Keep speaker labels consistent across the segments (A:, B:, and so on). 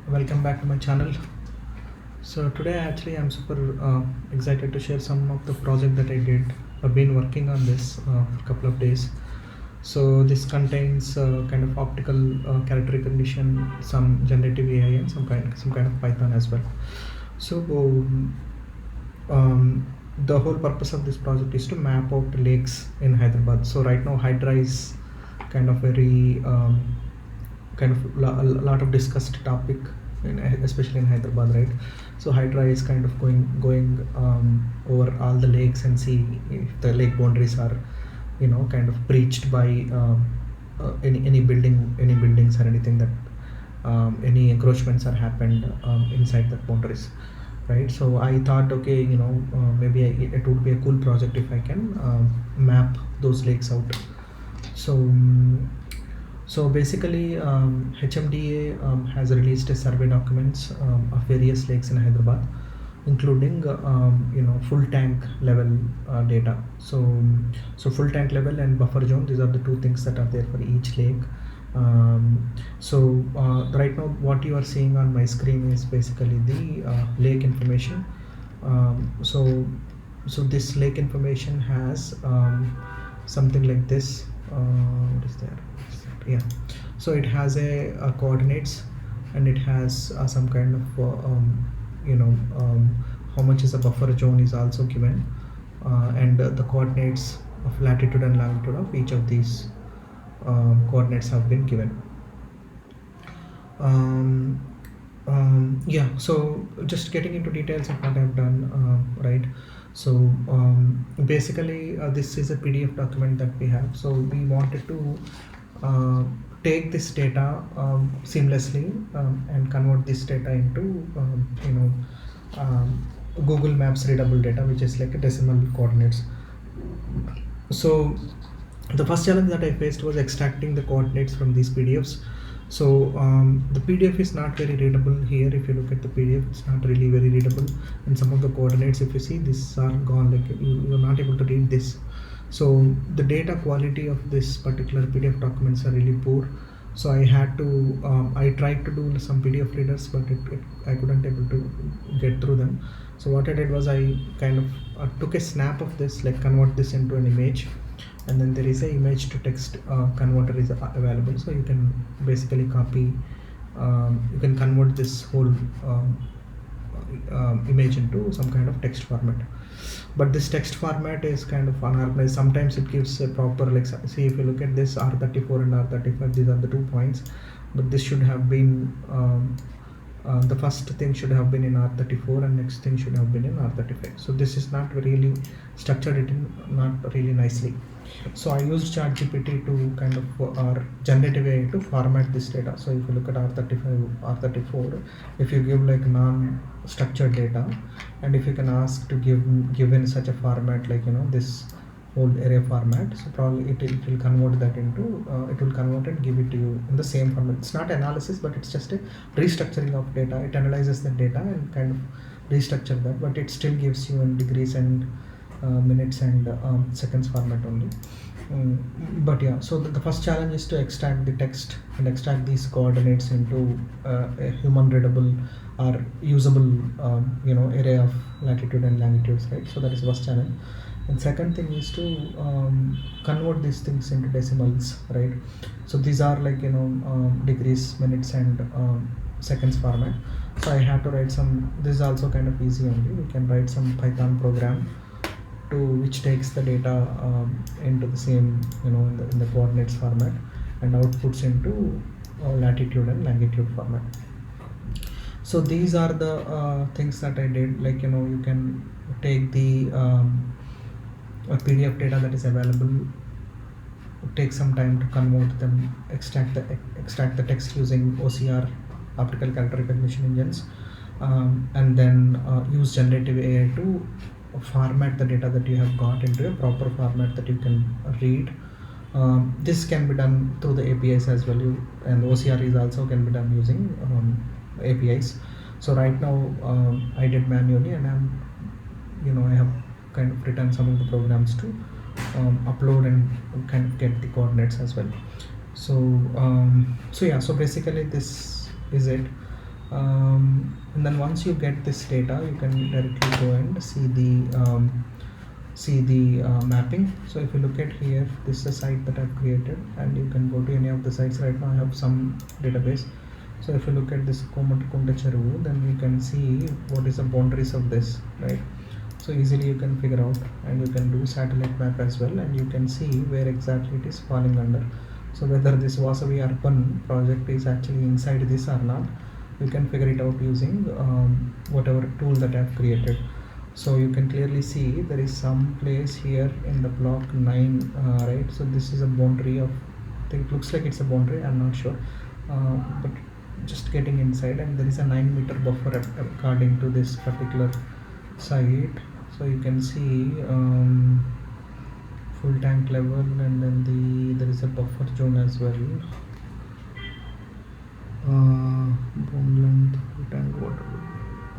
A: Welcome back to my channel. So today actually I'm super excited to share some of the project that I did. I've been working on this for a couple of days. So this contains kind of optical character recognition, some generative AI, and some kind of Python as well. So the whole purpose of this project is to map out lakes in Hyderabad. So right now Hydra is kind of very a lot of discussed topic, especially in Hyderabad, right? So Hydra is kind of going over all the lakes and see if the lake boundaries are, kind of breached by any buildings or anything that any encroachments are happened inside the boundaries, right? So I thought, okay, maybe it would be a cool project if I can map those lakes out. So basically, HMDA has released a survey documents of various lakes in Hyderabad, including full tank level data. So full tank level and buffer zone, these are the two things that are there for each lake. Right now what you are seeing on my screen is basically the lake information. So this lake information has something like this. What is there? Yeah, so it has a coordinates, and it has some kind of how much is a buffer zone is also given, and the coordinates of latitude and longitude of each of these coordinates have been given. Yeah, so just getting into details of what I've done, right? So basically this is a PDF document that we have. So we wanted to take this data seamlessly and convert this data into Google Maps readable data, which is like a decimal coordinates. So the first challenge that I faced was extracting the coordinates from these PDFs. So the PDF is not very readable here. If you look at the PDF, it's not really very readable, and some of the coordinates, if you see, these are gone, like you're not able to read this. So the data quality of this particular PDF documents are really poor. So I had to I tried to do some PDF readers, but I couldn't able to get through them. So what I did was I kind of took a snap of this, like convert this into an image, and then there is a image to text converter is available. So you can basically copy, you can convert this whole image into some kind of text format. But this text format is kind of unorganized. Sometimes it gives a proper, like, see, if you look at this R34 and R35, these are the 2 points, but this should have been the first thing should have been in R34 and next thing should have been in R35. So this is not really structured it in not really nicely. So I used ChatGPT to kind of or generative AI to format this data. So if you look at R35, R34, if you give like non-structured data, and if you can ask to give in such a format, like this whole array format, so probably it will convert that into it will convert and give it to you in the same format. It's not analysis, but it's just a restructuring of data. It analyzes the data and kind of restructure that, but it still gives you in degrees and minutes and seconds format only. But yeah, so the first challenge is to extract the text and extract these coordinates into a human readable or usable array of latitude and longitudes, right? So that is the first challenge. And second thing is to convert these things into decimals, right? So these are like degrees, minutes, and seconds format. So I have to write some. This is also kind of easy only. We can write some Python program to which takes the data into the same in the coordinates format and outputs into latitude and longitude format. So these are the things that I did. Like you can take the PDF data that is available, take some time to convert them, extract the text using OCR, optical character recognition engines, and then use generative AI to format the data that you have got into a proper format that you can read. This can be done through the APIs as well, and OCR is also can be done using APIs. So right now I did manually, and I have kind of written some of the programs to upload and kind of get the coordinates as well. So yeah, so basically this is it. And then once you get this data, you can directly go and see the mapping. So if you look at here, this is a site that I've created, and you can go to any of the sites. Right now I have some database. So if you look at this Komatukunda Cheruvu, then you can see what is the boundaries of this, right? So easily you can figure out, and you can do satellite map as well, and you can see where exactly it is falling under. So whether this Vasavi urban project is actually inside this or not, you can figure it out using whatever tool that I've created. So you can clearly see there is some place here in the block 9, right? So this is a boundary of, I think it looks like it's a boundary, I'm not sure, but just getting inside, and there is a 9-meter buffer according to this particular site. So you can see full tank level, and then there is a buffer zone as well. Bone length, full tank water.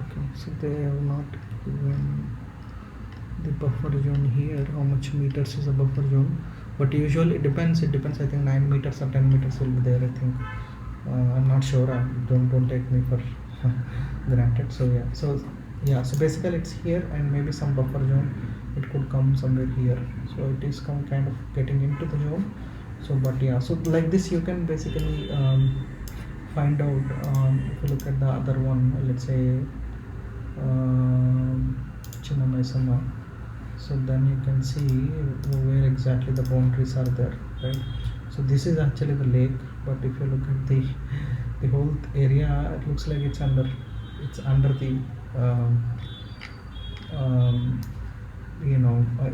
A: Okay, so they have not given the buffer zone here. How much meters is a buffer zone? But usually it depends. I think 9 meters or 10 meters will be there. I think. I'm not sure. Don't take me for granted. So yeah. So basically it's here, and maybe some buffer zone. It could come somewhere here. So it is kind of getting into the zone. So but yeah. So like this, you can basically find out. If you look at the other one, let's say Chinnamaisama. So then you can see where exactly the boundaries are there, right? So this is actually the lake, but if you look at the whole area, it looks like it's under the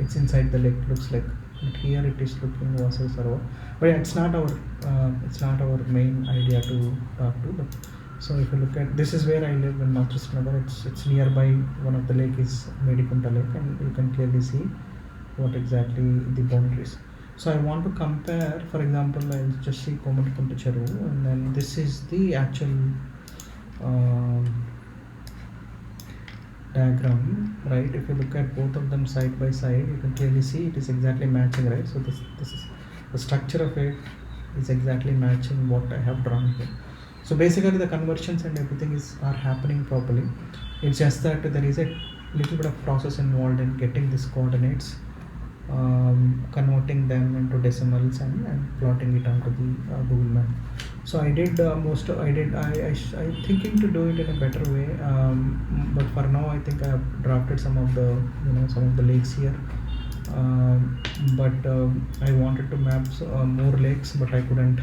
A: it's inside the lake, looks like. But here it is looking Vasai Sarovar, but yeah, it's not our main idea to talk to. But so if you look at, this is where I live in Northwest Nagar. It's nearby. One of the lake is Medikunta Lake, and you can clearly see what exactly the boundaries. So I want to compare, for example, I'll just see Komatukunda Cheruvu, and then this is the actual diagram, right? If you look at both of them side by side, you can clearly see it is exactly matching, right? So this is the structure of it is exactly matching what I have drawn here. So basically the conversions and everything are happening properly. It's just that there is a little bit of process involved in getting these coordinates, converting them into decimals, and plotting it onto the Google map. So I did I thinking to do it in a better way, but for now I think I have drafted some of the lakes here, but I wanted to map more lakes, but I couldn't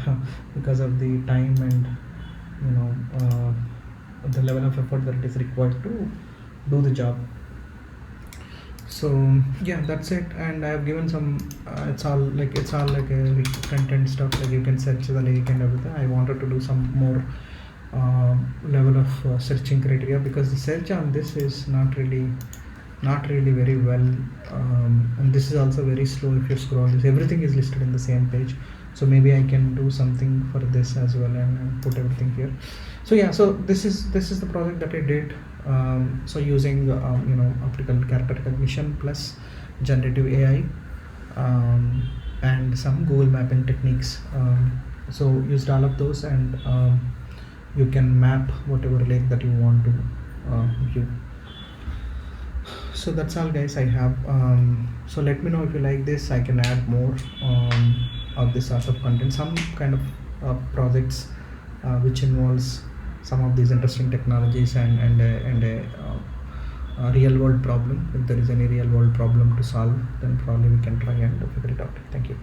A: because of the time and the level of effort that is required to do the job. So yeah, that's it, and I have given some it's all like a content stuff, like you can search the lake and everything. I wanted to do some more level of searching criteria, because the search on this is not really very well, and this is also very slow. If you scroll this, everything is listed in the same page, so maybe I can do something for this as well, and put everything here. So yeah, so this is the project that I did. So using optical character recognition plus generative AI, and some Google mapping techniques. So used all of those, and you can map whatever lake that you want to view. So that's all, guys, I have. So let me know if you like this. I can add more of this sort of content, some kind of projects which involves some of these interesting technologies, and a real world problem. If there is any real world problem to solve, then probably we can try and figure it out. Thank you.